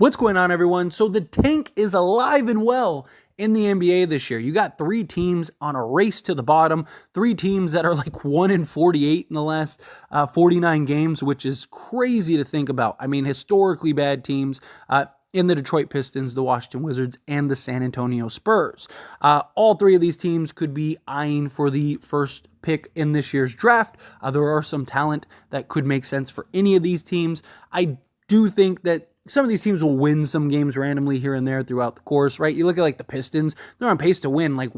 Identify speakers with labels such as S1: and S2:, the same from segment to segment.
S1: What's going on, everyone? So the tank is alive and well in the NBA this year. You got three teams on a race to the bottom, three teams that are like 1-48 in the last 49 games, which is crazy to think about. I mean, historically bad teams in the Detroit Pistons, the Washington Wizards, and the San Antonio Spurs. All three of these teams could be eyeing for the first pick in this year's draft. There are some talent that could make sense for any of these teams. I do think that some of these teams will win some games randomly here and there throughout the course, right? You look at like the Pistons, they're on pace to win like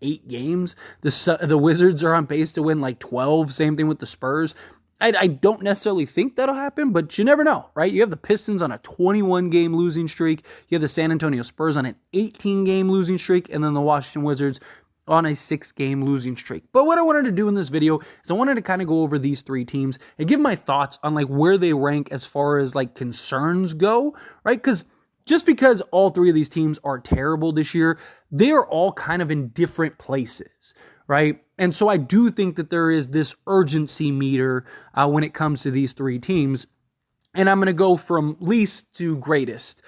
S1: 8 games. The Wizards are on pace to win like 12. Same thing with the Spurs. I don't necessarily think that'll happen, but you never know, right? You have the Pistons on a 21-game losing streak. You have the San Antonio Spurs on an 18-game losing streak, and then the Washington Wizards on a 6-game losing streak. But what I wanted to do in this video is I wanted to kind of go over these three teams and give my thoughts on like where they rank as far as like concerns go, right? Because just because all three of these teams are terrible this year, they are all kind of in different places, right? And so I do think that there is this urgency meter when it comes to these three teams. And I'm going to go from least to greatest.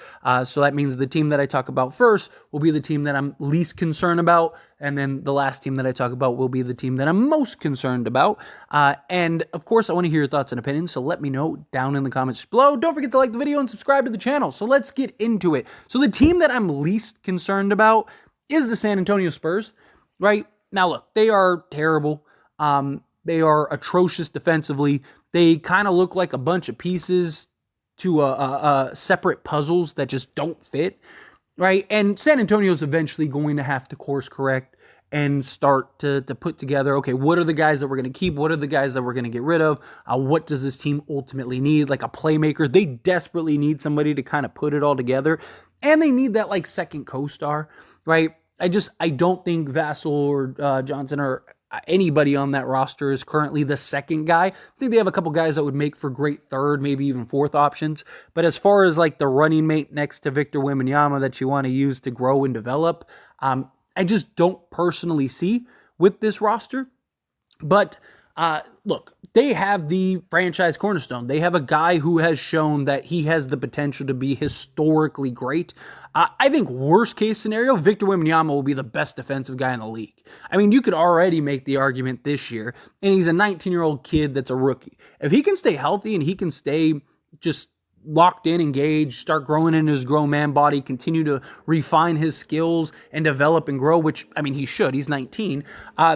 S1: So that means the team that I talk about first will be the team that I'm least concerned about. And then the last team that I talk about will be the team that I'm most concerned about. And of course, I want to hear your thoughts and opinions. So let me know down in the comments below. Don't forget to like the video and subscribe to the channel. So let's get into it. So the team that I'm least concerned about is the San Antonio Spurs, right? Now look, they are terrible. They are atrocious defensively. They kind of look like a bunch of pieces to separate puzzles that just don't fit, right? And San Antonio's eventually going to have to course correct and start to put together, okay, what are the guys that we're going to keep? What are the guys that we're going to get rid of? What does this team ultimately need? Like a playmaker. They desperately need somebody to kind of put it all together. And they need that like second co-star, right? I don't think Vassell or Johnson or anybody on that roster is currently the second guy. I think they have a couple guys that would make for great third, maybe even fourth options. But as far as like the running mate next to Victor Wembanyama that you want to use to grow and develop, I just don't personally see with this roster. But look, they have the franchise cornerstone. They have a guy who has shown that he has the potential to be historically great. I think worst case scenario, Victor Wembanyama will be the best defensive guy in the league. I mean, you could already make the argument this year, and he's a 19-year-old kid that's a rookie. If he can stay healthy and he can stay just locked in, engaged, start growing in his grown man body, continue to refine his skills and develop and grow, which, I mean, he should. He's 19.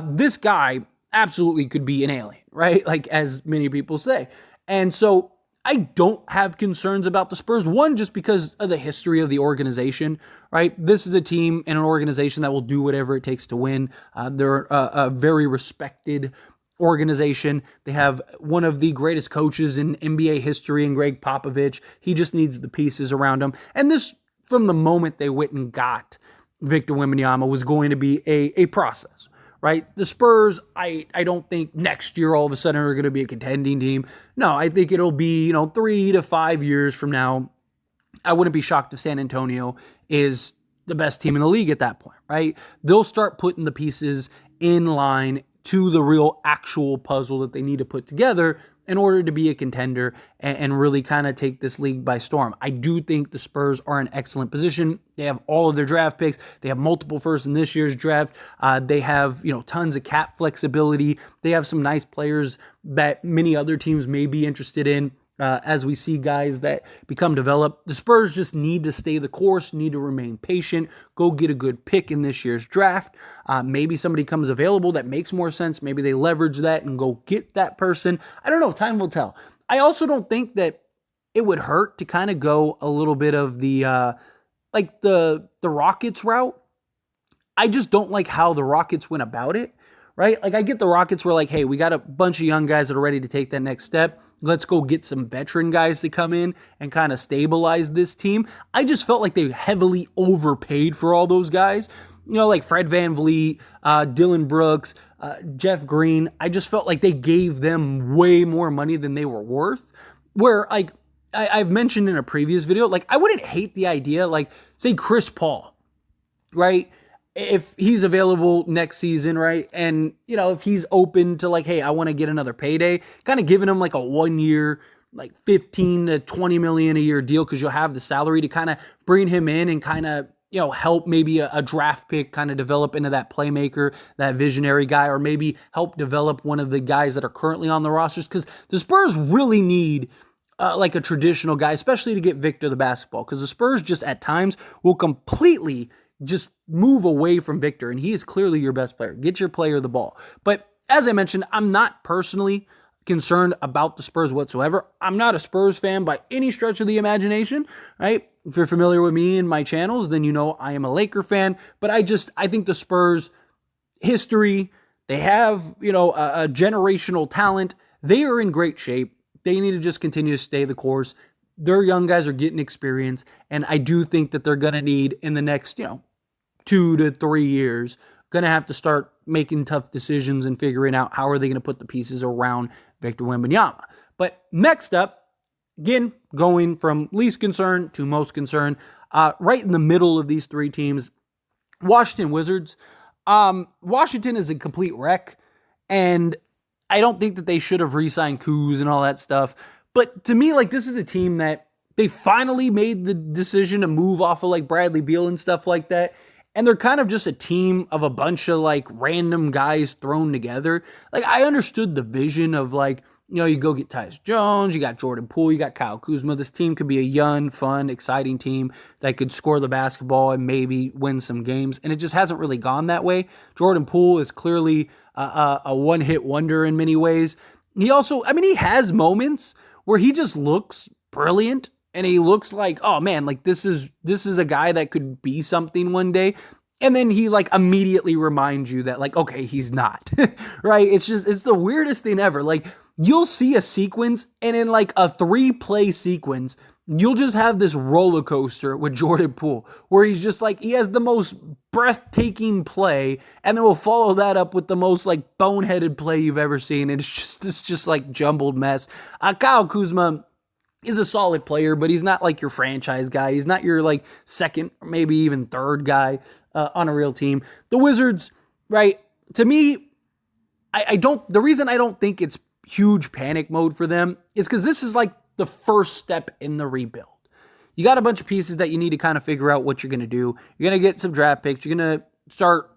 S1: This guy absolutely could be an alien, right? Like as many people say. And so I don't have concerns about the Spurs. One, just because of the history of the organization, right? This is a team and an organization that will do whatever it takes to win. They're a very respected organization. They have one of the greatest coaches in NBA history in Greg Popovich. He just needs the pieces around him. And this, from the moment they went and got Victor Wembanyama, was going to be a process. Right? The Spurs, I don't think next year all of a sudden are going to be a contending team. No, I think it'll be, 3 to 5 years from now. I wouldn't be shocked if San Antonio is the best team in the league at that point, right? They'll start putting the pieces in line to the real actual puzzle that they need to put together in order to be a contender and really kind of take this league by storm. I do think the Spurs are in excellent position. They have all of their draft picks. They have multiple firsts in this year's draft. They have, tons of cap flexibility. They have some nice players that many other teams may be interested in. As we see guys that become developed. The Spurs just need to stay the course, need to remain patient, go get a good pick in this year's draft. Maybe somebody comes available that makes more sense. Maybe they leverage that and go get that person. I don't know. Time will tell. I also don't think that it would hurt to kind of go a little bit of the Rockets route. I just don't like how the Rockets went about it. Right? Like I get the Rockets were like, hey, we got a bunch of young guys that are ready to take that next step. Let's go get some veteran guys to come in and kind of stabilize this team. I just felt like they heavily overpaid for all those guys. Like Fred VanVleet, Dylan Brooks, Jeff Green. I just felt like they gave them way more money than they were worth. Where like I've mentioned in a previous video, like I wouldn't hate the idea, like say Chris Paul, right? If he's available next season, right? And, if he's open to like, hey, I want to get another payday, kind of giving him like a 1 year like 15 to 20 million a year deal because you'll have the salary to kind of bring him in and kind of, help maybe a draft pick kind of develop into that playmaker, that visionary guy, or maybe help develop one of the guys that are currently on the rosters, because the Spurs really need like a traditional guy, especially to get Victor the basketball, because the Spurs just at times will completely just move away from Victor, and he is clearly your best player. Get your player the ball. But as I mentioned, I'm not personally concerned about the Spurs whatsoever. I'm not a Spurs fan by any stretch of the imagination, right? If you're familiar with me and my channels, then you know I am a Laker fan, but I think the Spurs history, they have, a generational talent. They are in great shape. They need to just continue to stay the course. Their young guys are getting experience, and I do think that they're going to need in the next, 2 to 3 years, going to have to start making tough decisions and figuring out how are they going to put the pieces around Victor Wembanyama. But next up, again, going from least concern to most concern, right in the middle of these three teams, Washington Wizards. Washington is a complete wreck, and I don't think that they should have re-signed Kuz and all that stuff. But to me, this is a team that they finally made the decision to move off of Bradley Beal and stuff like that. And they're kind of just a team of a bunch of random guys thrown together. I understood the vision of you go get Tyus Jones, you got Jordan Poole, you got Kyle Kuzma. This team could be a young, fun, exciting team that could score the basketball and maybe win some games. And it just hasn't really gone that way. Jordan Poole is clearly a one-hit wonder in many ways. He also, he has moments where he just looks brilliant. And he looks like, oh man, this is a guy that could be something one day. And then he immediately reminds you that okay, he's not, right? It's the weirdest thing ever. You'll see a sequence, and in a 3-play sequence, you'll just have this roller coaster with Jordan Poole where he's just he has the most breathtaking play, and then we'll follow that up with the most boneheaded play you've ever seen. And it's just jumbled mess. Kyle Kuzma is a solid player, but he's not your franchise guy. He's not your second, maybe even third guy on a real team. The Wizards, right? To me, the reason I don't think it's huge panic mode for them is because this is the first step in the rebuild. You got a bunch of pieces that you need to kind of figure out what you're going to do. You're going to get some draft picks. You're going to start,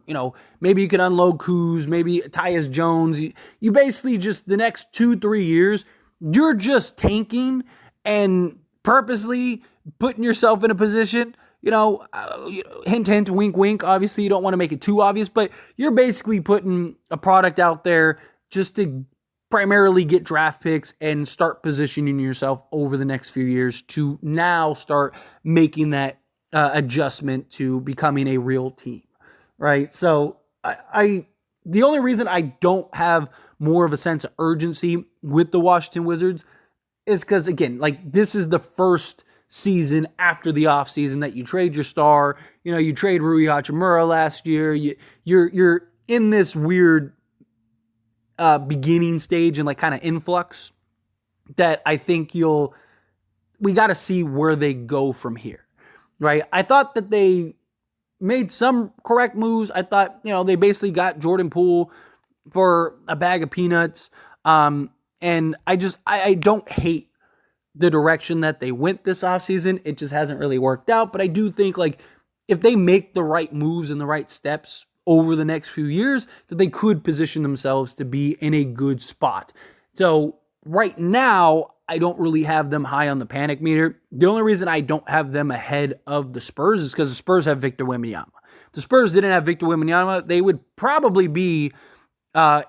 S1: maybe you can unload Kuz, maybe Tyus Jones. You basically just the next 2-3 years, you're just tanking and purposely putting yourself in a position, hint, hint, wink, wink. Obviously, you don't want to make it too obvious, but you're basically putting a product out there just to primarily get draft picks and start positioning yourself over the next few years to now start making that adjustment to becoming a real team, right? So the only reason I don't have more of a sense of urgency with the Washington Wizards is because, again, this is the first season after the offseason that you trade your star. You trade Rui Hachimura last year. You're in this weird beginning stage and kind of influx that I think we got to see where they go from here, right? I thought that they made some correct moves. I thought, they basically got Jordan Poole for a bag of peanuts. And I don't hate the direction that they went this offseason. It just hasn't really worked out. But I do think if they make the right moves and the right steps over the next few years, that they could position themselves to be in a good spot. So right now, I don't really have them high on the panic meter. The only reason I don't have them ahead of the Spurs is because the Spurs have Victor Wembanyama. If the Spurs didn't have Victor Wembanyama, they would probably be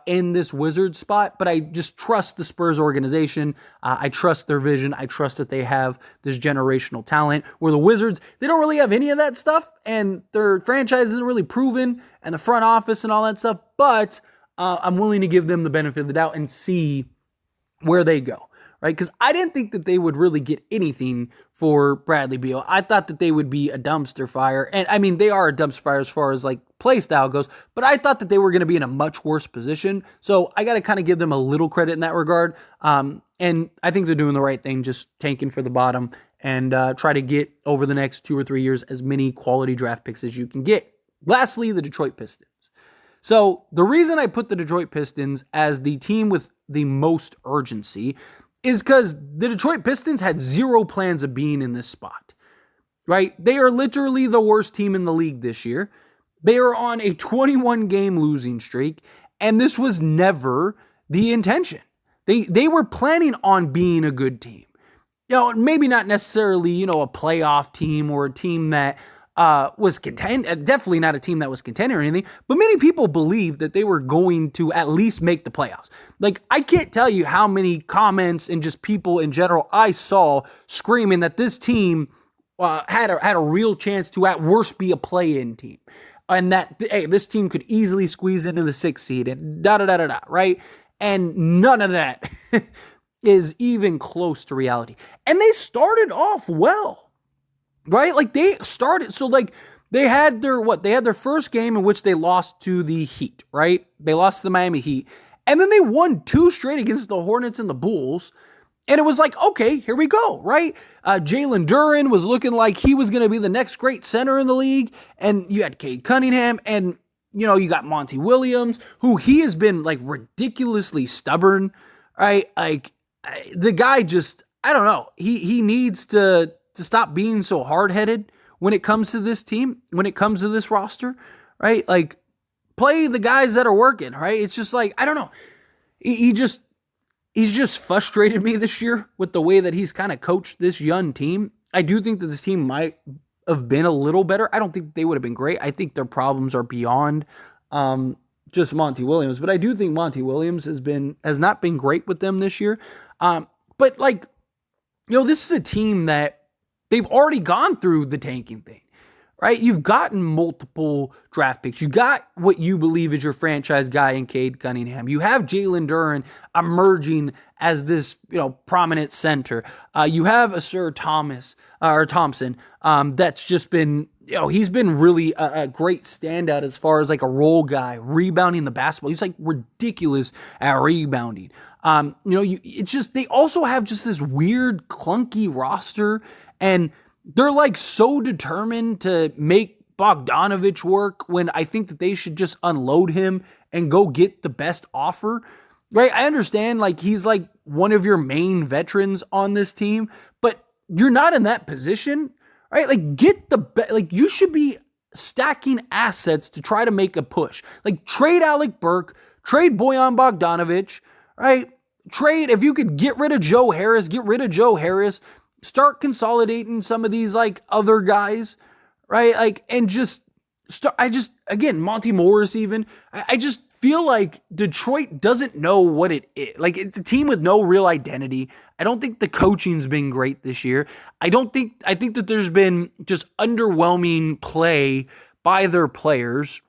S1: in this Wizards spot, but I just trust the Spurs organization. I trust their vision. I trust that they have this generational talent, where the Wizards, they don't really have any of that stuff, and their franchise isn't really proven, and the front office and all that stuff, but I'm willing to give them the benefit of the doubt and see where they go, right? Because I didn't think that they would really get anything for Bradley Beal. I thought that they would be a dumpster fire. And they are a dumpster fire as far as play style goes, but I thought that they were going to be in a much worse position. So I got to kind of give them a little credit in that regard. And I think they're doing the right thing, just tanking for the bottom and try to get over the next 2 or 3 years as many quality draft picks as you can get. Lastly, the Detroit Pistons. So the reason I put the Detroit Pistons as the team with the most urgency is because the Detroit Pistons had zero plans of being in this spot, right? They are literally the worst team in the league this year. They are on a 21-game losing streak, and this was never the intention. They were planning on being a good team. Maybe not necessarily, a playoff team or a team that was definitely not a team that was contending or anything, but many people believed that they were going to at least make the playoffs. Like, I can't tell you how many comments and just people in general I saw screaming that this team had a real chance to at worst be a play-in team. And that, hey, this team could easily squeeze into the 6th seed and da-da-da-da-da, right? And none of that is even close to reality. And they started off well, right? Like, they started, so like, they had their first game in which they lost to the Heat, right? They lost to the Miami Heat. And then they won 2 straight against the Hornets and the Bulls. And it was like, okay, here we go, right? Jalen Duren was looking like he was going to be the next great center in the league. And you had Cade Cunningham, and, you got Monty Williams, who he has been, like, ridiculously stubborn, right? Like, the guy just, I don't know. He needs to stop being so hard-headed when it comes to this team, when it comes to this roster, right? Like, play the guys that are working, right? It's just like, I don't know. He's just frustrated me this year with the way that he's kind of coached this young team. I do think that this team might have been a little better. I don't think they would have been great. I think their problems are beyond just Monty Williams, but I do think Monty Williams has not been great with them this year. But like, this is a team that they've already gone through the tanking thing, right? You've gotten multiple draft picks. You got what you believe is your franchise guy in Cade Cunningham. You have Jalen Duren emerging as this, prominent center. You have a Sir Thompson, that's just been, he's been really a great standout as far as like a role guy, rebounding the basketball. He's like ridiculous at rebounding. It's just, they also have just this weird clunky roster, and they're like so determined to make Bogdanovich work when I think that they should just unload him and go get the best offer, right? I understand, like, he's like one of your main veterans on this team, but you're not in that position, right? Like, you should be stacking assets to try to make a push. Like, trade Alec Burke, trade Bojan Bogdanovich, right? If you could get rid of Joe Harris, start consolidating some of these like other guys, right? Like, and just start, again, Monty Morris even, I just feel like Detroit doesn't know what it is. Like, it's a team with no real identity. I don't think the coaching's been great this year. I think that there's been just underwhelming play by their players,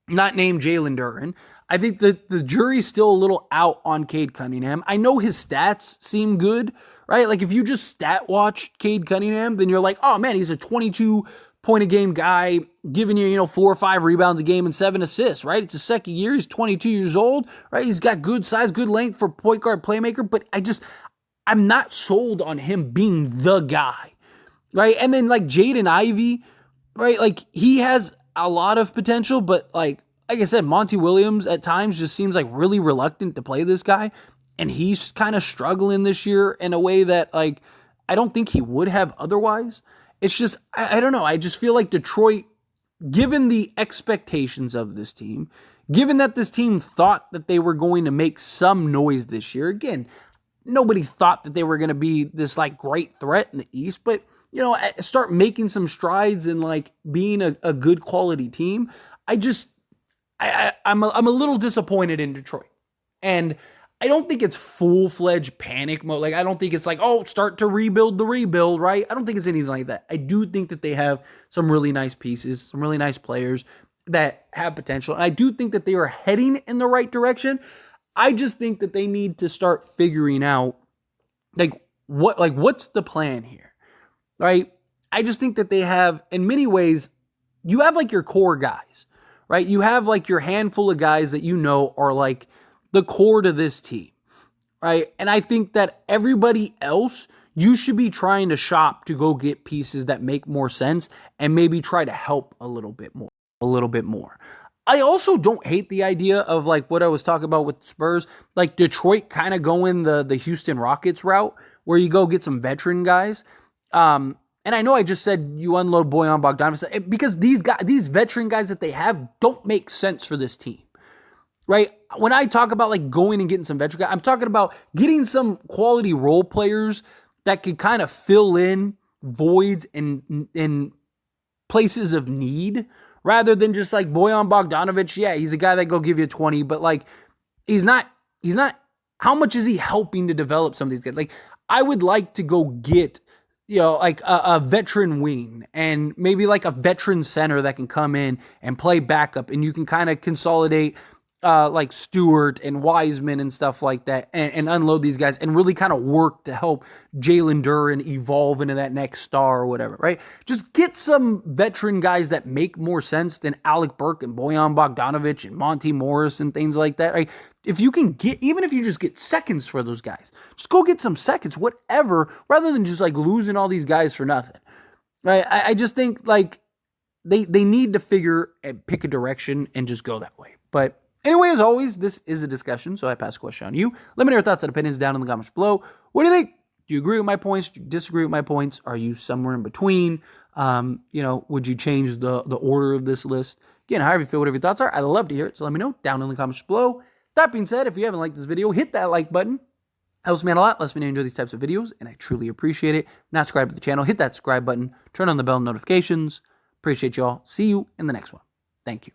S1: not named Jalen Duren. I think that the jury's still a little out on Cade Cunningham. I know his stats seem good, right? Like, if you just stat watch Cade Cunningham, then you're like, oh man, he's a 22-point-a-game guy, giving you, 4 or 5 rebounds a game and 7 assists, right? It's his second year. He's 22 years old, right? He's got good size, good length for point guard playmaker, but I'm not sold on him being the guy, right? And then like Jaden Ivey, right? Like, he has a lot of potential, but like I said, Monty Williams at times just seems like really reluctant to play this guy. And he's kind of struggling this year in a way that, like, I don't think he would have otherwise. It's just, I don't know. I just feel like Detroit, given the expectations of this team, given that this team thought that they were going to make some noise this year, again, nobody thought that they were going to be this like great threat in the East, but, start making some strides in like being a good quality team. I'm a little disappointed in Detroit. And I don't think it's full-fledged panic mode. Like, I don't think it's like, oh, start to rebuild the rebuild, right? I don't think it's anything like that. I do think that they have some really nice pieces, some really nice players that have potential. And I do think that they are heading in the right direction. I just think that they need to start figuring out, what's the plan here, right? I just think that they have, in many ways, you have like your core guys, right? You have like your handful of guys that are like the core to this team, right? And I think that everybody else, you should be trying to shop to go get pieces that make more sense and maybe try to help a little bit more. I also don't hate the idea of like what I was talking about with the Spurs, like Detroit kind of going the Houston Rockets route, where you go get some veteran guys. And I know I just said you unload Bojan Bogdanovic because these veteran guys that they have don't make sense for this team, right? When I talk about like going and getting some veteran guys, I'm talking about getting some quality role players that could kind of fill in voids in places of need, rather than just like Bojan Bogdanovic. Yeah, he's a guy that go give you 20, but like he's not, how much is he helping to develop some of these guys? Like I would like to go get, like a veteran wing and maybe like a veteran center that can come in and play backup, and you can kind of consolidate like Stewart and Wiseman and stuff like that, and unload these guys and really kind of work to help Jalen Duren evolve into that next star or whatever, right? Just get some veteran guys that make more sense than Alec Burke and Bojan Bogdanovic and Monty Morris and things like that, right? If you can get, even if you just get seconds for those guys, just go get some seconds, whatever, rather than just like losing all these guys for nothing, right? I just think like they need to pick a direction and just go that way. But anyway, as always, this is a discussion, so I pass the question on you. Let me know your thoughts and opinions down in the comments below. What do you think? Do you agree with my points? Do you disagree with my points? Are you somewhere in between? Would you change the order of this list? Again, however you feel, whatever your thoughts are, I'd love to hear it, so let me know down in the comments below. That being said, if you haven't liked this video, hit that like button. Helps me out a lot, lets me know you enjoy these types of videos, and I truly appreciate it. Not subscribed to the channel, hit that subscribe button, turn on the bell notifications. Appreciate y'all. See you in the next one. Thank you.